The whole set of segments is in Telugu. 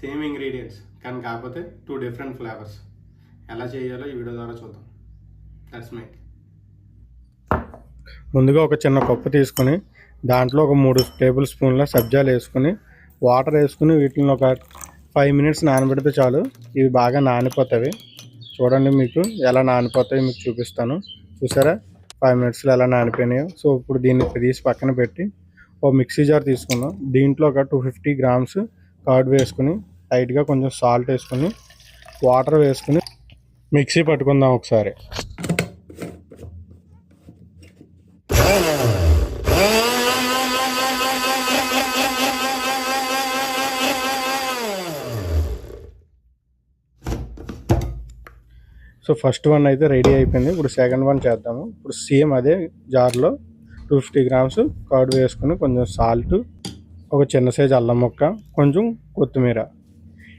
సేమ్ ఇంగ్రీడియంట్స్ కానీ కాకపోతే 2 డిఫరెంట్ ఫ్లేవర్స్. ఎలా చేయాలో ఈ వీడియో ద్వారా చూద్దాం. Let's make. ముందుగా ఒక చిన్న కప్పు తీసుకొని దాంట్లో ఒక 3 టేబుల్ స్పూన్ల సబ్జాలు వేసుకుని వాటర్ వేసుకుని వీటిని ఒక 5 మినిట్స్ నానబెడితే చాలు. ఇవి బాగా నానిపోతాయి. చూడండి, మీకు ఎలా నానిపోతాయి మీకు చూపిస్తాను. చూసారా 5 మినిట్స్లో ఎలా నానిపోయినాయో. సో ఇప్పుడు దీన్ని తీసి పక్కన పెట్టి ఒక మిక్సీ జార్ తీసుకుందాం. దీంట్లో ఒక 250 గ్రామ్స్ కర్డ్ వేసుకుని లైట్గా కొంచెం సాల్ట్ వేసుకుని వాటర్ వేసుకుని మిక్సీ పట్టుకుందాం ఒకసారి. సో ఫస్ట్ వన్ అయితే రెడీ అయిపోయింది. ఇప్పుడు సెకండ్ వన్ చేద్దాము. ఇప్పుడు సేమ్ అదే జార్లో 250 గ్రామ్స్ కర్డ్ వేసుకుని కొంచెం సాల్ట్, ఒక చిన్న సైజు అల్లం ముక్క, కొంచెం కొత్తిమీర,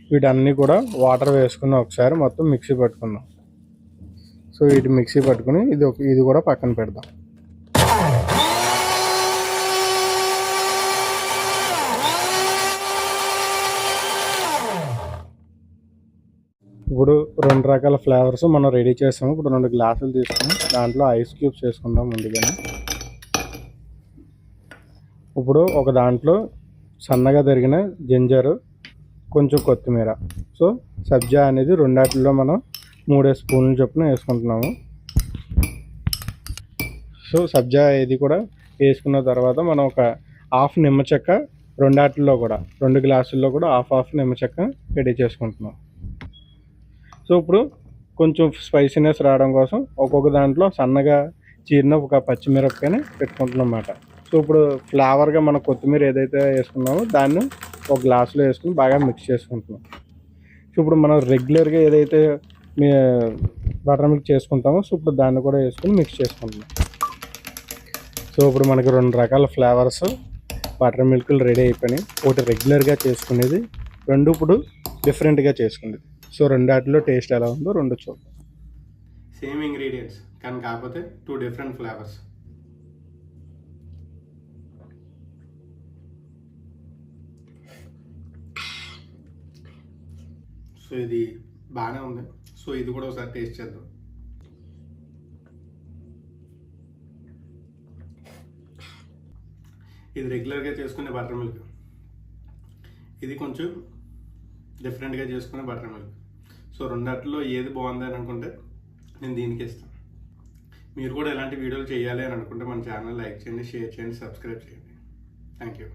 వీటన్నీ కూడా వాటర్ వేసుకుని ఒకసారి మొత్తం మిక్సీ పట్టుకుందాం. సో వీటి మిక్సీ పట్టుకుని ఇది కూడా పక్కన పెడదాం. ఇప్పుడు 2 రకాల ఫ్లేవర్స్ మనం రెడీ చేసాము. ఇప్పుడు 2 గ్లాసులు తీసుకుని దాంట్లో ఐస్ క్యూబ్స్ వేసుకుందాం ముందుగానే. ఇప్పుడు ఒక దాంట్లో సన్నగా తరిగిన జింజరు, కొంచెం కొత్తిమీర. సో సబ్జా అనేది రెండాటిలో మనం 3 స్పూన్ల చొప్పున వేసుకుంటున్నాము. సో సబ్జా ఇది కూడా వేసుకున్న తర్వాత మనం ఒక హాఫ్ నిమ్మ చెక్క రెండాటిల్లో కూడా 2 గ్లాసుల్లో కూడా హాఫ్ నిమ్మ చెక్క రెడీ చేసుకుంటున్నాం. సో ఇప్పుడు కొంచెం స్పైసీనెస్ రావడం కోసం ఒక్కొక్క దాంట్లో సన్నగా చీరిన ఒక పచ్చిమిరపకాయని పెట్టుకుంటున్నాం అన్నమాట. సో ఇప్పుడు ఫ్లేవర్గా మనం కొత్తిమీర ఏదైతే వేసుకున్నామో దాన్ని ఒక గ్లాసులో వేసుకుని బాగా మిక్స్ చేసుకుంటున్నాం. సో ఇప్పుడు మనం రెగ్యులర్గా ఏదైతే బటర్ మిల్క్ చేసుకుంటామో సో ఇప్పుడు దాన్ని కూడా వేసుకుని మిక్స్ చేసుకుంటున్నాం. సో ఇప్పుడు మనకి 2 రకాల ఫ్లేవర్స్ బటర్ మిల్క్లు రెడీ అయిపోయినాయి. ఒకటి రెగ్యులర్గా చేసుకునేది, 2 ఇప్పుడు డిఫరెంట్గా చేసుకునేది. సో రెండాటిలో టేస్ట్ ఎలా ఉందో 2 చూద్దాం. సేమ్ ఇంగ్రీడియంట్స్ కానీ కాకపోతే 2 డిఫరెంట్ ఫ్లేవర్స్. సో ఇది బాగానే ఉంది. సో ఇది కూడా ఒకసారి టేస్ట్ చేద్దాం. ఇది రెగ్యులర్గా చేసుకునే బటర్ మిల్క్, ఇది కొంచెం డిఫరెంట్గా చేసుకునే బటర్ మిల్క్. సో రెండాటిలో ఏది బాగుంది అని అనుకుంటే నేను దీనికి ఇస్తాను. మీరు కూడా ఇలాంటి వీడియోలు చేయాలి అని అనుకుంటే మన ఛానల్ లైక్ చేయండి, షేర్ చేయండి, సబ్స్క్రైబ్ చేయండి. Thank you.